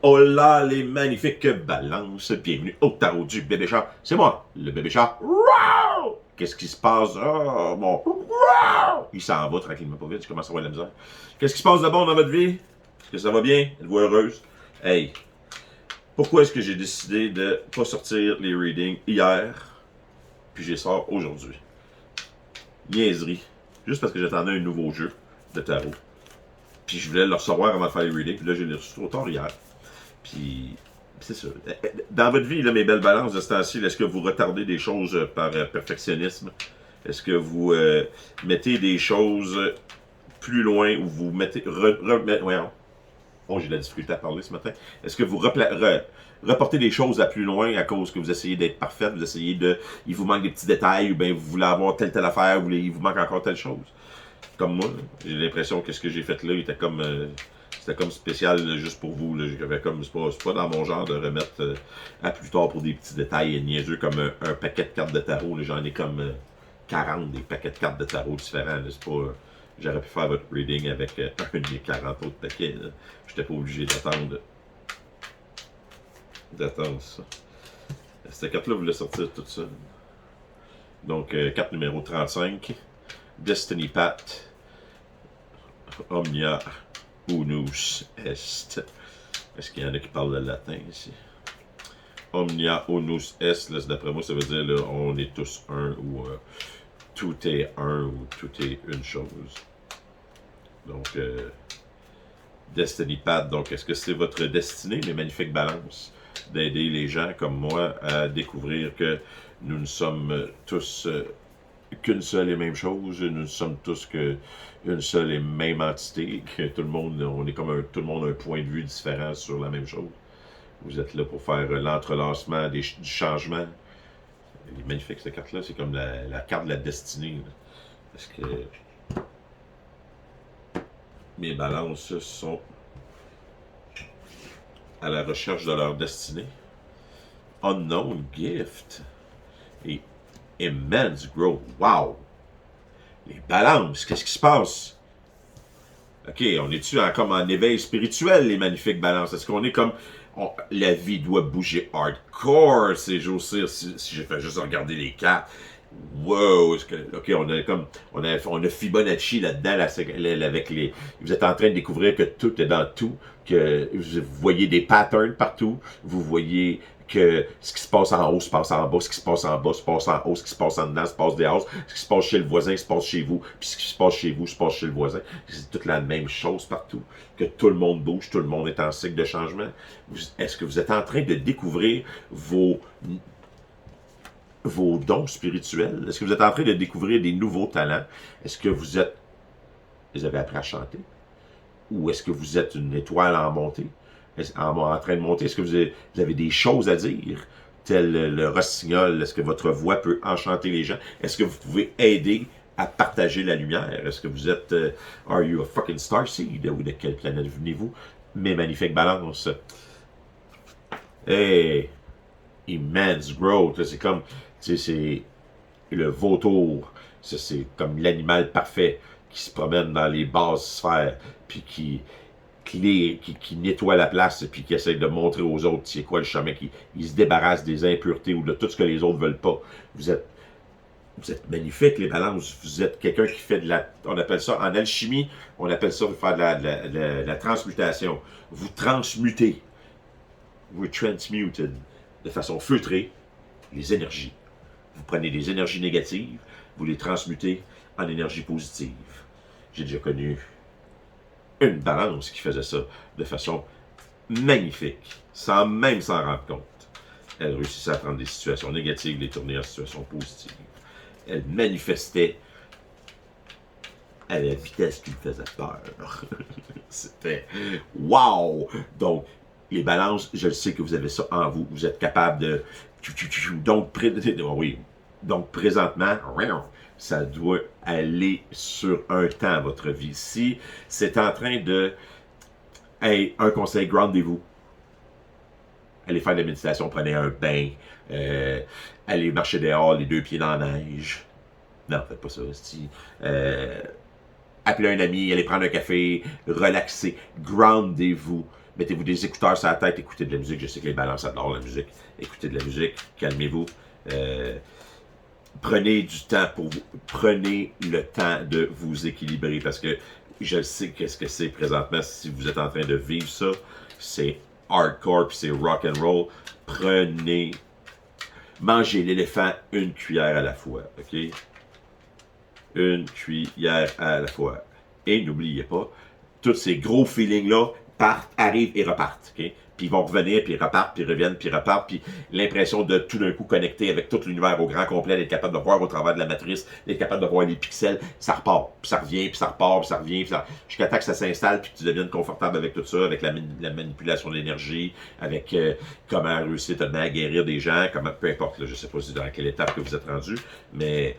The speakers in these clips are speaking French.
Hola les magnifiques balances, bienvenue au tarot du bébé chat. C'est moi, le bébé chat. Qu'est-ce qui se passe? Ah, bon. Il s'en va tranquillement pas vite, je commence à avoir de la misère. Qu'est-ce qui se passe de bon dans votre vie? Est-ce que ça va bien? Êtes-vous heureuse? Hey, pourquoi est-ce que j'ai décidé de pas sortir les readings hier, puis j'y sors aujourd'hui? Niaiserie. Juste parce que j'attendais un nouveau jeu de tarot. Puis je voulais le recevoir avant de faire les readings, puis là j'ai reçu trop tard hier. Puis, c'est ça. Dans votre vie, là, mes belles balances de ce temps-ci, est-ce que vous retardez des choses par perfectionnisme? Est-ce que vous mettez des choses plus loin ou vous mettez... voyons. Oh, j'ai de la difficulté à parler ce matin. Est-ce que vous reportez des choses à plus loin à cause que vous essayez d'être parfaite, vous essayez de... Il vous manque des petits détails, ou bien vous voulez avoir telle affaire, ou il vous manque encore telle chose? Comme moi, j'ai l'impression que ce que j'ai fait là était comme... C'était comme spécial juste pour vous. C'est pas dans mon genre de remettre à plus tard pour des petits détails niaiseux comme un paquet de cartes de tarot. J'en ai comme 40 des paquets de cartes de tarot différents. J'aurais pu faire votre reading avec un des 40 autres paquets. Je n'étais pas obligé d'attendre ça. Cette carte-là, vous voulez sortir toute seule. Donc, carte numéro 35. Destiny Path. Omnia. Unus est. Est-ce qu'il y en a qui parlent le latin ici? Omnia unus est, d'après moi, ça veut dire là, on est tous un ou tout est un ou tout est une chose. Donc, Destiny Path, donc est-ce que c'est votre destinée, mes magnifiques balances, d'aider les gens comme moi à découvrir que nous ne sommes tous qu'une seule et même chose, nous ne sommes tous qu'une seule et même entité, que tout le monde, tout le monde a un point de vue différent sur la même chose. Vous êtes là pour faire l'entrelacement du changement. Elle est magnifique cette carte-là, c'est comme la carte de la destinée. Là. Parce que mes balances sont à la recherche de leur destinée. Unknown gift et immense growth. Wow! Les balances, qu'est-ce qui se passe? OK, on est-tu comme en éveil spirituel, les magnifiques balances? Est-ce qu'on est comme... la vie doit bouger hardcore ces jours-ci, si j'ai fait juste regarder les cartes. Wow! OK, on a Fibonacci là-dedans, avec les... Vous êtes en train de découvrir que tout est dans tout, que vous voyez des patterns partout, vous voyez que ce qui se passe en haut se passe en bas, ce qui se passe en bas se passe en haut, ce qui se passe en dedans se passe dehors, ce qui se passe chez le voisin se passe chez vous, puis ce qui se passe chez vous se passe chez le voisin. C'est toute la même chose partout, que tout le monde bouge, tout le monde est en cycle de changement. Est-ce que vous êtes en train de découvrir vos dons spirituels? Est-ce que vous êtes en train de découvrir des nouveaux talents? Est-ce que vous avez appris à chanter? Ou est-ce que vous êtes une étoile en montée? En train de monter? Est-ce que vous avez des choses à dire? Tel le rossignol, est-ce que votre voix peut enchanter les gens? Est-ce que vous pouvez aider à partager la lumière? Est-ce que vous êtes... are you a fucking starseed? Ou de quelle planète venez-vous? Mes magnifiques balances. Hey! Immense growth. C'est comme... c'est le vautour. C'est comme l'animal parfait qui se promène dans les basses sphères, puis qui nettoie la place, puis qui essaie de montrer aux autres c'est quoi le chemin, il se débarrasse des impuretés ou de tout ce que les autres veulent pas. Vous êtes magnifiques, les balances. Vous êtes quelqu'un qui fait on appelle ça, en alchimie, on appelle ça faire de la transmutation. Vous transmutez. Vous transmuted de façon feutrée les énergies. Vous prenez des énergies négatives, vous les transmutez en énergie positive. J'ai déjà connu une balance qui faisait ça de façon magnifique, sans même s'en rendre compte. Elle réussissait à prendre des situations négatives, les tourner en situations positives. Elle manifestait à la vitesse qui me faisait peur. C'était wow! Donc, les balances, je le sais que vous avez ça en vous. Vous êtes capable de... Donc, présentement, ça doit aller sur un temps, votre vie. Si c'est en train de... Hey, un conseil, groundez-vous. Allez faire de la méditation, prenez un bain. Allez marcher dehors, les deux pieds dans la neige. Non, faites pas ça. Appelez un ami, allez prendre un café, relaxez, groundez-vous. Mettez-vous des écouteurs sur la tête, écoutez de la musique. Je sais que les balances adorent la musique. Écoutez de la musique, calmez-vous. Prenez du temps pour vous. Prenez le temps de vous équilibrer parce que je sais qu'est-ce que c'est présentement. Si vous êtes en train de vivre ça, c'est hardcore puis c'est rock and roll. Mangez l'éléphant une cuillère à la fois, ok? Une cuillère à la fois. Et n'oubliez pas, tous ces gros feelings-là partent, arrivent et repartent, ok? Puis ils vont revenir, puis ils repartent, puis ils reviennent, puis ils repartent, puis l'impression de tout d'un coup connecter avec tout l'univers au grand complet, d'être capable de voir au travers de la matrice, d'être capable de voir les pixels, ça repart, puis ça revient, puis ça repart, puis ça revient, puis ça... jusqu'à temps que ça s'installe, puis que tu deviennes confortable avec tout ça, avec la manipulation de l'énergie, avec comment réussir à guérir des gens, comment, peu importe, là, je sais pas si dans quelle étape que vous êtes rendu, mais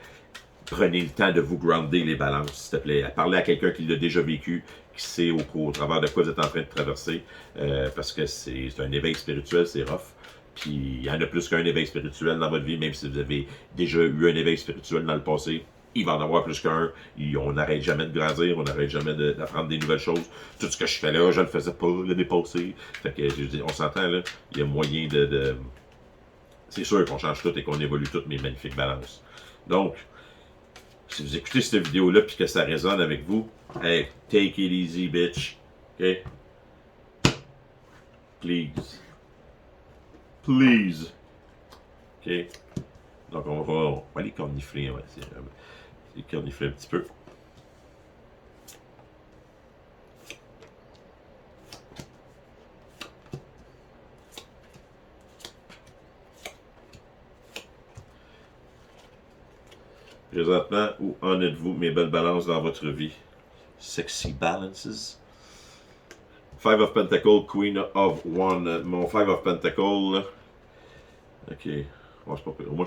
prenez le temps de vous grounder les balances, s'il te plaît. Parlez à quelqu'un qui l'a déjà vécu, qui sait au travers de quoi vous êtes en train de traverser, parce que c'est un éveil spirituel, c'est rough. Puis il y en a plus qu'un éveil spirituel dans votre vie, même si vous avez déjà eu un éveil spirituel dans le passé. Il va en avoir plus qu'un. On n'arrête jamais de grandir, on n'arrête jamais d'apprendre des nouvelles choses. Tout ce que je fais là, je ne le faisais pas l'année passée. Fait que, je dis, on s'entend, là, il y a moyen c'est sûr qu'on change tout et qu'on évolue toutes mes magnifiques balances. Donc, si vous écoutez cette vidéo-là et que ça résonne avec vous, hey, take it easy, bitch. OK? Please. Please. OK? Donc, on va aller cornifler. Ouais, c'est cornifler un petit peu. Présentement, où en êtes-vous, mes belles balances dans votre vie? Sexy balances. Five of Pentacles, Queen of One. Mon Five of Pentacles. Ok. Bon, c'est pas pire. Moi,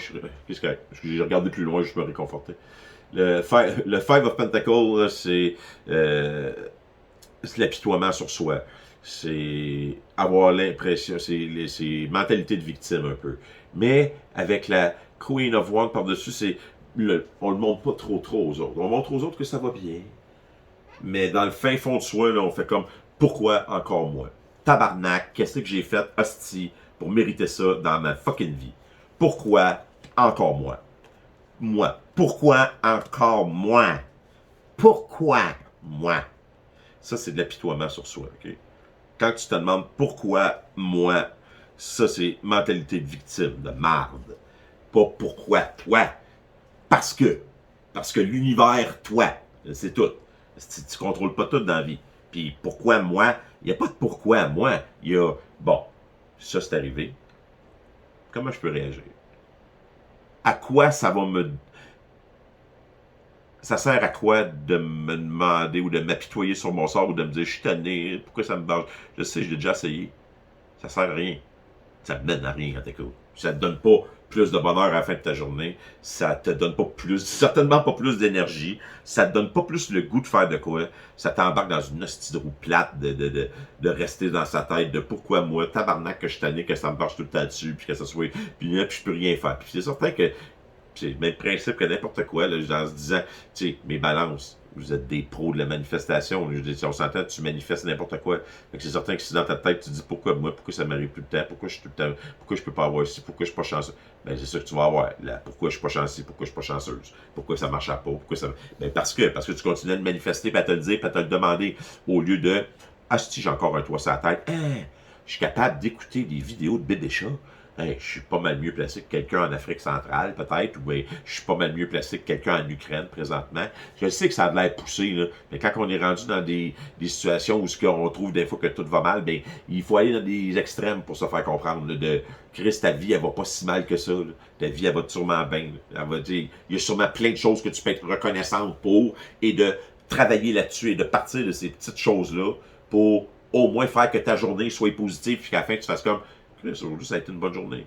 qu'est-ce que j'ai regardé plus loin, je me réconforter. Le Five of Pentacles, c'est l'apitoiement sur soi. C'est avoir l'impression, c'est mentalité de victime un peu. Mais avec la Queen of One par-dessus, on le montre pas trop aux autres. On montre aux autres que ça va bien. Mais dans le fin fond de soi, là, on fait comme, pourquoi encore moi? Tabarnak, qu'est-ce que j'ai fait, hostie, pour mériter ça dans ma fucking vie? Pourquoi encore moi? Moi. Pourquoi encore moi? Pourquoi moi? Ça, c'est de l'apitoiement sur soi, ok? Quand tu te demandes pourquoi moi, ça, c'est mentalité de victime, de marde. Pas pourquoi toi. Parce que l'univers, toi, c'est tout. Tu contrôles pas tout dans la vie. Puis pourquoi moi? Il n'y a pas de pourquoi moi. Il y a, bon, ça c'est arrivé. Comment je peux réagir? À quoi ça va me... Ça sert à quoi de me demander ou de m'apitoyer sur mon sort ou de me dire je suis tanné, pourquoi ça me barre? Je sais, je l'ai déjà essayé. Ça sert à rien. Ça ne mène à rien quand t'écoutes. Ça te donne pas plus de bonheur à la fin de ta journée. Ça te donne pas plus, certainement pas plus d'énergie. Ça te donne pas plus le goût de faire de quoi. Ça t'embarque dans une hostie de roue plate de rester dans sa tête de pourquoi moi, tabarnak que je suis tanné, que ça me marche tout le temps dessus, puis que ça soit, puis là, puis je peux rien faire. Puis c'est certain que c'est le même principe que n'importe quoi, là, en se disant, tu sais, mes balances, vous êtes des pros de la manifestation. Je dis, si on s'entend, tu manifestes n'importe quoi. C'est certain que si dans ta tête, tu dis pourquoi moi, pourquoi ça m'arrive plus le temps, pourquoi je suis tout le temps, pourquoi je peux pas avoir ici, pourquoi je suis pas chanceux. Ben c'est ça que tu vas avoir. Là, pourquoi je suis pas chanceux, pourquoi je suis pas chanceuse, pourquoi ça marche pas, pourquoi ça. Ben parce que tu continues à le manifester, puis à te le dire, puis à te le demander, au lieu de ah si j'ai encore un toit sur la tête, hein, je suis capable d'écouter des vidéos de bébé chat. Hey, je suis pas mal mieux placé que quelqu'un en Afrique centrale, peut-être, ou je suis pas mal mieux placé que quelqu'un en Ukraine, présentement. Je sais que ça a de l'air poussé, là, mais quand on est rendu dans des situations où on trouve des fois que tout va mal, ben, il faut aller dans des extrêmes pour se faire comprendre, là, de Chris, ta vie, elle va pas si mal que ça, là. Ta vie, elle va sûrement bien, là. Elle va dire, il y a sûrement plein de choses que tu peux être reconnaissante pour, et de travailler là-dessus, et de partir de ces petites choses-là, pour au moins faire que ta journée soit positive, puis qu'à la fin, tu fasses comme, aujourd'hui, ça a été une bonne journée.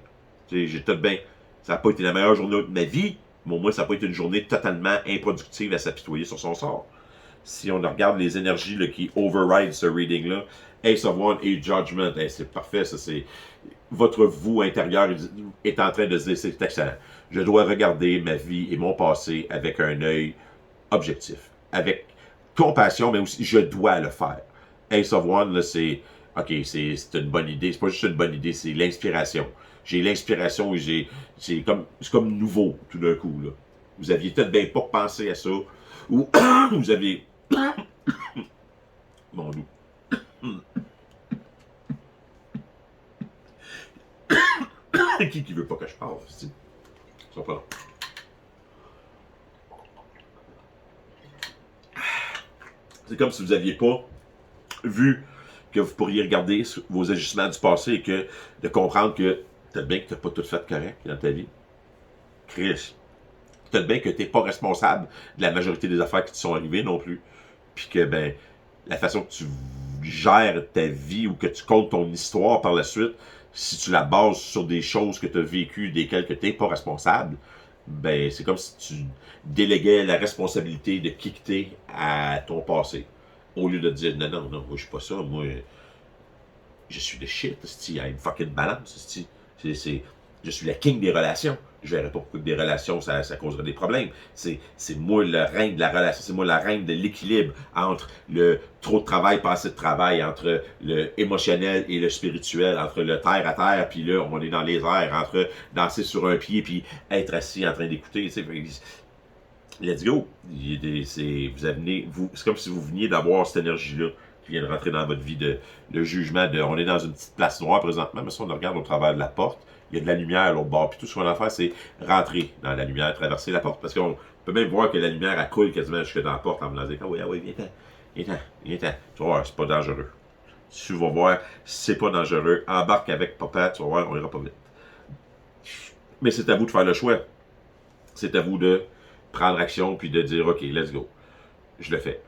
J'étais bien. Ça n'a pas été la meilleure journée de ma vie, mais au moins, ça n'a pas été une journée totalement improductive à s'apitoyer sur son sort. Si on regarde les énergies là, qui override ce reading-là, Ace of One et Judgment, hey, c'est parfait, ça c'est... Votre vous intérieur est en train de se dire, c'est excellent. Je dois regarder ma vie et mon passé avec un œil objectif, avec compassion, mais aussi je dois le faire. Ace of One, là, c'est OK, c'est une bonne idée. C'est pas juste une bonne idée, c'est l'inspiration. J'ai l'inspiration et c'est comme nouveau, tout d'un coup, là. Vous aviez peut-être bien pas pensé à ça. Ou vous avez. Mon loup. Qui veut pas que je parle? C'est pas là. C'est comme si vous aviez pas vu que vous pourriez regarder vos ajustements du passé et que de comprendre que peut-être bien que tu n'as pas tout fait correct dans ta vie. Chris, peut-être bien que tu n'es pas responsable de la majorité des affaires qui te sont arrivées non plus. Puis que, ben, la façon que tu gères ta vie ou que tu comptes ton histoire par la suite, si tu la bases sur des choses que tu as vécues, desquelles que tu n'es pas responsable, ben, c'est comme si tu déléguais la responsabilité de qui que t'es à ton passé. Au lieu de dire, non, non, non, moi, je suis pas ça, moi, je suis le shit, il y a une fucking balance, je suis la king des relations. Je verrais pas pourquoi des relations, ça causerait des problèmes. C'est moi le reine de la relation, c'est moi la reine de l'équilibre entre le trop de travail, pas assez de travail, entre le émotionnel et le spirituel, entre le terre à terre, puis là, on est dans les airs, entre danser sur un pied, puis être assis en train d'écouter, let's go. C'est comme si vous veniez d'avoir cette énergie-là qui vient de rentrer dans votre vie, le jugement de. On est dans une petite place noire présentement, mais si on regarde au travers de la porte, il y a de la lumière à l'autre bord. Puis tout ce qu'on a à faire, c'est rentrer dans la lumière, traverser la porte. Parce qu'on peut même voir que la lumière, elle coule quasiment jusque dans la porte en me disant, ah oui, viens-t'en. Tu vas voir, c'est pas dangereux. Tu vas voir, c'est pas dangereux. Embarque avec papa, tu vas voir, on ira pas vite. Mais c'est à vous de faire le choix. C'est à vous de prendre action puis de dire, OK, let's go. Je le fais.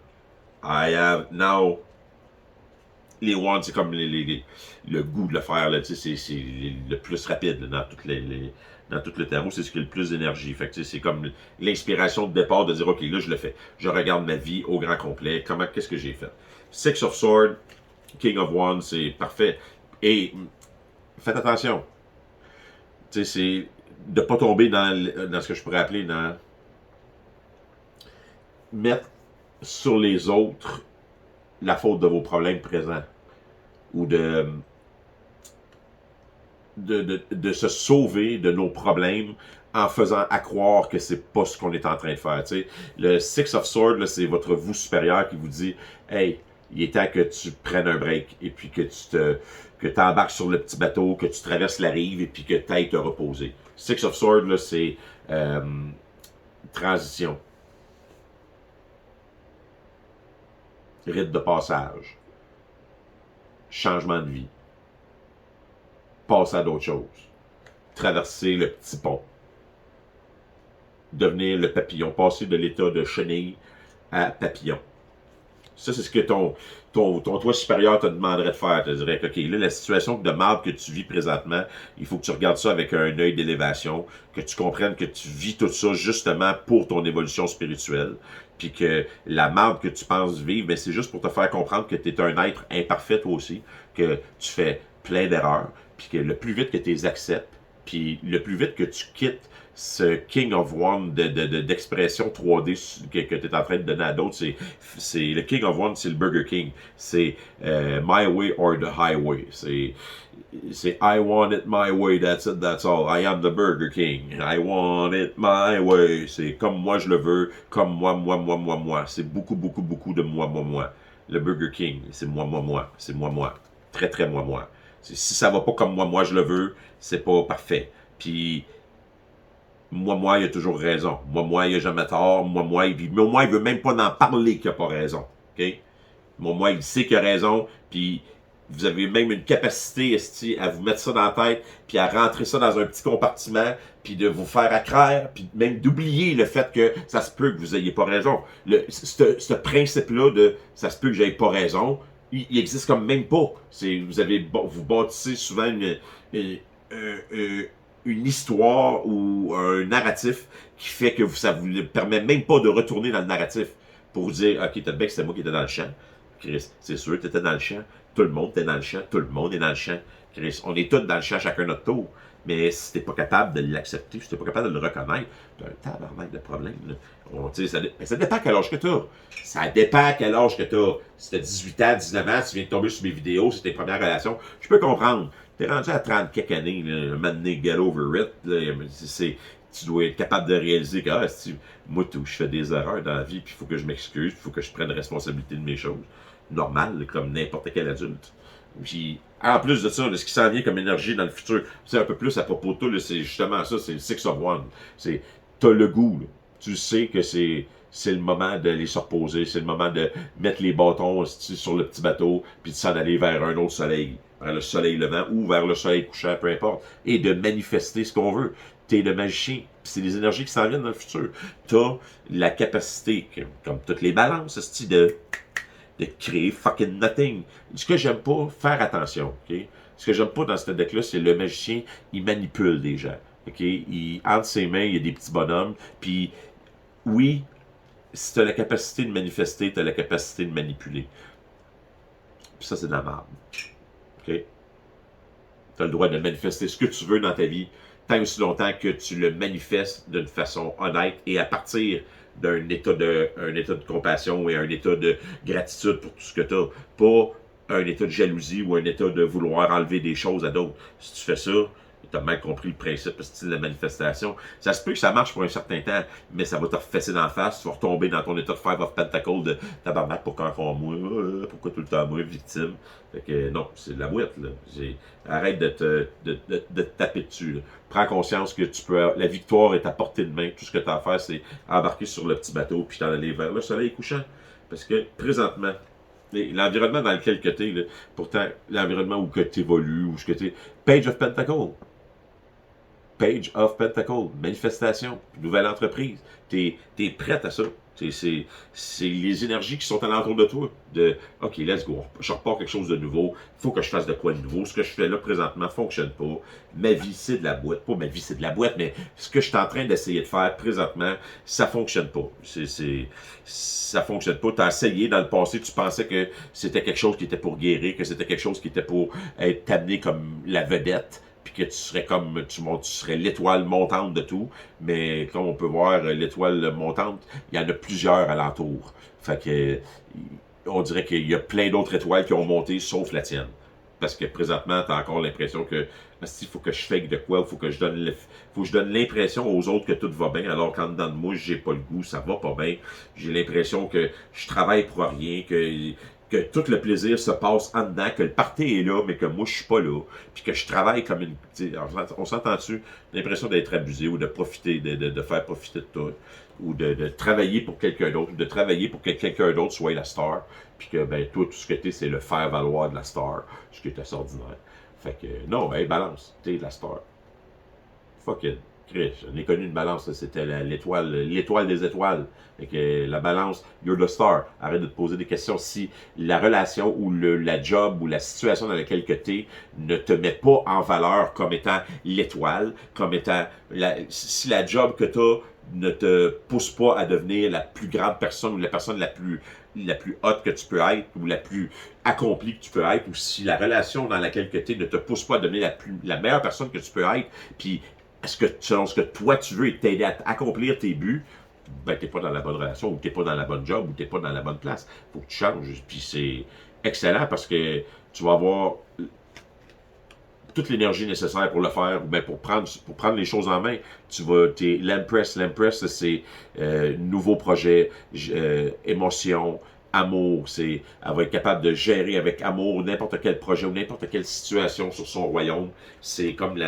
I have now. Les wands, c'est comme le goût de le faire. C'est le plus rapide là, dans tout le tarot. C'est ce qui a le plus d'énergie. Fait que c'est comme l'inspiration de départ de dire, OK, là, je le fais. Je regarde ma vie au grand complet. Qu'est-ce que j'ai fait? Six of Swords, King of Wands, c'est parfait. Et faites attention. C'est de ne pas tomber dans ce que je pourrais appeler mettre sur les autres la faute de vos problèmes présents ou de se sauver de nos problèmes en faisant à croire que c'est pas ce qu'on est en train de faire. T'sais. Le Six of Swords, c'est votre vous supérieur qui vous dit « Hey, il est temps que tu prennes un break et puis que tu embarques sur le petit bateau, que tu traverses la rive et puis que tu ailles te reposer. » Six of Swords, c'est transition. Rite de passage. Changement de vie. Passer à d'autres choses. Traverser le petit pont. Devenir le papillon. Passer de l'état de chenille à papillon. Ça, c'est ce que ton toi supérieur te demanderait de faire. Tu dirais que, OK, là, la situation de marde que tu vis présentement, il faut que tu regardes ça avec un œil d'élévation, que tu comprennes que tu vis tout ça justement pour ton évolution spirituelle, puis que la marde que tu penses vivre, ben, c'est juste pour te faire comprendre que tu es un être imparfait toi aussi, que tu fais plein d'erreurs, puis que le plus vite que tu les acceptes, puis le plus vite que tu quittes ce King of One d'expression 3D que tu es en train de donner à d'autres, c'est le King of One, c'est le Burger King. C'est My Way or the Highway. C'est I want it my way, that's it, that's all. I am the Burger King. I want it my way. C'est comme moi je le veux, comme moi. C'est beaucoup de moi. Le Burger King, c'est moi. C'est moi. Très, très moi. Si ça va pas comme moi je le veux, c'est pas parfait. Puis moi, il a toujours raison. Moi, il a jamais tort. Moi, il veut même pas en parler qu'il a pas raison. OK? Moi, il sait qu'il a raison. Puis, vous avez même une capacité, à vous mettre ça dans la tête, puis à rentrer ça dans un petit compartiment, puis de vous faire accraire, puis même d'oublier le fait que ça se peut que vous ayez pas raison. Ce principe-là de ça se peut que j'aie pas raison, il existe comme même pas. Vous bâtissez souvent une histoire ou un narratif qui fait que ça vous permet même pas de retourner dans le narratif pour vous dire, OK, peut-être bien que c'était moi qui étais dans le champ. Chris, c'est sûr, tu étais dans le champ. Tout le monde est dans le champ, tout le monde est dans le champ. Chris, on est tous dans le champ, chacun notre tour. Mais si t'es pas capable de l'accepter, si t'es pas capable de le reconnaître, t'as un tabarnak de problème. Là. Ça dépend à quel âge que t'as. Ça dépend à quel âge que t'as. Si t'as 18 ans, 19 ans, tu viens de tomber sur mes vidéos, c'est tes premières relations, je peux comprendre. T'es rendu à 30 quelques années, là, un moment donné, get over it. Là, tu dois être capable de réaliser que moi, je fais des erreurs dans la vie, puis il faut que je m'excuse, il faut que je prenne responsabilité de mes choses. Normal, là, comme n'importe quel adulte. Puis, en plus de ça, là, ce qui s'en vient comme énergie dans le futur, c'est un peu plus à propos de toi, c'est justement ça, c'est le Six of One. T'as le goût, là. Tu sais que c'est le moment d'aller se reposer, c'est le moment de mettre les bâtons sur le petit bateau, puis de s'en aller vers un autre soleil, vers le soleil levant ou vers le soleil couchant, peu importe, et de manifester ce qu'on veut. T'es le magicien, c'est les énergies qui s'en viennent dans le futur. T'as la capacité, comme toutes les balances, de créer fucking nothing. Ce que j'aime pas, faire attention, ok? Ce que j'aime pas dans ce deck-là, c'est le magicien, il manipule des gens, ok? Entre ses mains, il y a des petits bonhommes, puis oui, si t'as la capacité de manifester, t'as la capacité de manipuler. Puis ça, c'est de la merde, ok? T'as le droit de manifester ce que tu veux dans ta vie, tant aussi longtemps que tu le manifestes d'une façon honnête et à partir d'un état de compassion et un état de gratitude pour tout ce que tu as. Pas un état de jalousie ou un état de vouloir enlever des choses à d'autres. Si tu fais ça, tu as mal compris le principe style de manifestation. Ça se peut que ça marche pour un certain temps, mais ça va te refesser d'en face. Tu vas retomber dans ton état de Five of Pentacles de tabarnak, pourquoi encore moi, pourquoi tout le temps moi, victime. Fait que non, c'est de la boîte, là. Arrête de te taper dessus, là. Prends conscience que la victoire est à portée de main. Tout ce que tu as à faire, c'est embarquer sur le petit bateau puis t'en aller vers le soleil couchant. Parce que présentement, l'environnement dans lequel tu es, pourtant, l'environnement où tu évolues, où tu es, Page of Pentacles. Page of Pentacles, manifestation, nouvelle entreprise. T'es prête à ça. C'est les énergies qui sont alentour de toi. OK, let's go. Je repars quelque chose de nouveau. Il faut que je fasse de quoi de nouveau. Ce que je fais là présentement ne fonctionne pas. Ma vie, c'est de la boîte. Pas ma vie, c'est de la boîte, mais ce que je suis en train d'essayer de faire présentement, ça fonctionne pas. Ça fonctionne pas. Tu as essayé dans le passé, tu pensais que c'était quelque chose qui était pour guérir, que c'était quelque chose qui était pour être amené comme la vedette, puis que tu serais comme tu serais l'étoile montante de tout, mais comme on peut voir l'étoile montante, il y en a plusieurs alentours. Fait que on dirait qu'il y a plein d'autres étoiles qui ont monté sauf la tienne. Parce que présentement, tu as encore l'impression que il faut que je fake de quoi, il faut que je donne l'impression aux autres que tout va bien, alors qu'en dedans de moi, j'ai pas le goût, ça va pas bien. J'ai l'impression que je travaille pour rien, que tout le plaisir se passe en dedans, que le party est là, mais que moi, je suis pas là, puis que je travaille comme une... On s'entend-tu? L'impression d'être abusé ou de profiter, de faire profiter de tout, ou de travailler pour quelqu'un d'autre, ou de travailler pour que quelqu'un d'autre soit la star, puis que, ben, toi, tout ce que t'es, c'est le faire valoir de la star, ce qui est assez ordinaire. Fait que, non, hey, balance, t'es la star. Fuck it. Chris, j'en ai connu une balance, c'était l'étoile des étoiles. Fait que la balance, you're the star. Arrête de te poser des questions. Si la relation ou la job ou la situation dans laquelle tu es ne te met pas en valeur comme étant l'étoile, comme étant si la job que tu as ne te pousse pas à devenir la plus grande personne ou la personne la plus haute que tu peux être ou la plus accomplie que tu peux être, ou si la relation dans laquelle tu es ne te pousse pas à devenir la meilleure personne que tu peux être, puis selon ce que toi tu veux et t'aider à accomplir tes buts, ben t'es pas dans la bonne relation, ou t'es pas dans la bonne job, ou t'es pas dans la bonne place. Faut que tu changes. Puis c'est excellent parce que tu vas avoir toute l'énergie nécessaire pour le faire, ou bien pour prendre les choses en main. L'Empress, c'est nouveau projet, émotion, amour. Elle va être capable de gérer avec amour n'importe quel projet ou n'importe quelle situation sur son royaume. C'est comme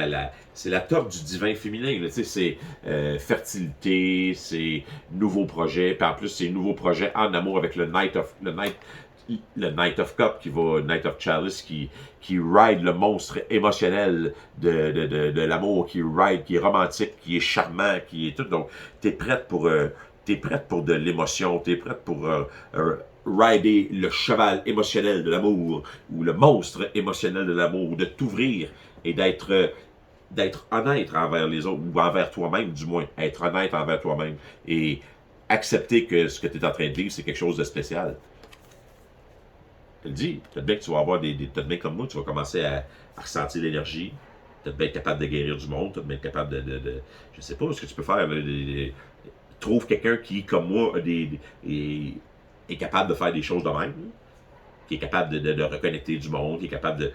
c'est la top du divin féminin. C'est fertilité, c'est nouveau projet. Puis en plus, c'est nouveau projet en amour avec le Knight of Cup Knight of Chalice qui ride le monstre émotionnel de l'amour, qui est romantique, qui est charmant, qui est tout. Donc, t'es prête pour de l'émotion, t'es prête pour rider le cheval émotionnel de l'amour, ou le monstre émotionnel de l'amour, ou de t'ouvrir et d'être honnête envers les autres, ou envers toi-même, du moins. Être honnête envers toi-même et accepter que ce que tu es en train de vivre, c'est quelque chose de spécial. Je le dis, peut-être bien que tu vas avoir peut-être bien comme moi, tu vas commencer à ressentir l'énergie. Peut-être bien être capable de guérir du monde, peut-être bien être capable je sais pas ce que tu peux faire. Trouve quelqu'un qui, comme moi, est capable de faire des choses de même, là, qui est capable de reconnecter du monde, qui est capable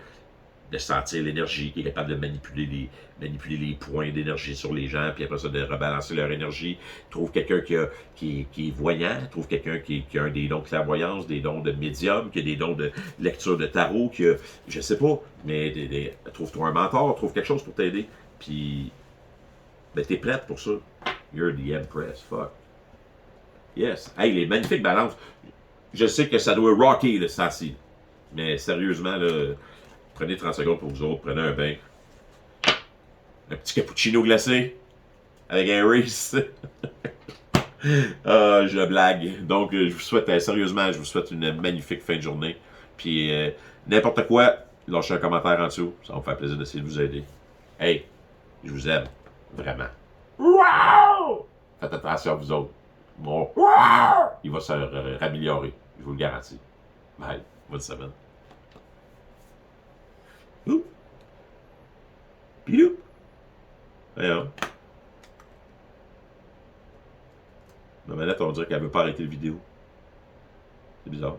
de sentir l'énergie, qui est capable de manipuler les points d'énergie sur les gens, puis après ça, de rebalancer leur énergie. Trouve quelqu'un qui est voyant, trouve quelqu'un qui a des dons de clairvoyance, des dons de médium, qui a des dons de lecture de tarot, qui a, je sais pas, mais trouve-toi un mentor, trouve quelque chose pour t'aider, puis ben, t'es prête pour ça. You're the Empress, fuck. Yes. Hey, les magnifiques balances. Je sais que ça doit rocker, le temps-ci. Mais sérieusement, là, prenez 30 secondes pour vous autres, prenez un bain. Un petit cappuccino glacé avec un Reese. Je blague. Donc, je vous souhaite, sérieusement, je vous souhaite une magnifique fin de journée. Puis, n'importe quoi, lâchez un commentaire en dessous. Ça va me faire plaisir d'essayer de vous aider. Hey, je vous aime. Vraiment. Wow! Faites attention à vous autres. Bon, il va se raméliorer. Je vous le garantis. Bye. Bonne semaine. Ouh. Pidou. Voyons. Ma manette, on dirait qu'elle veut pas arrêter la vidéo. C'est bizarre.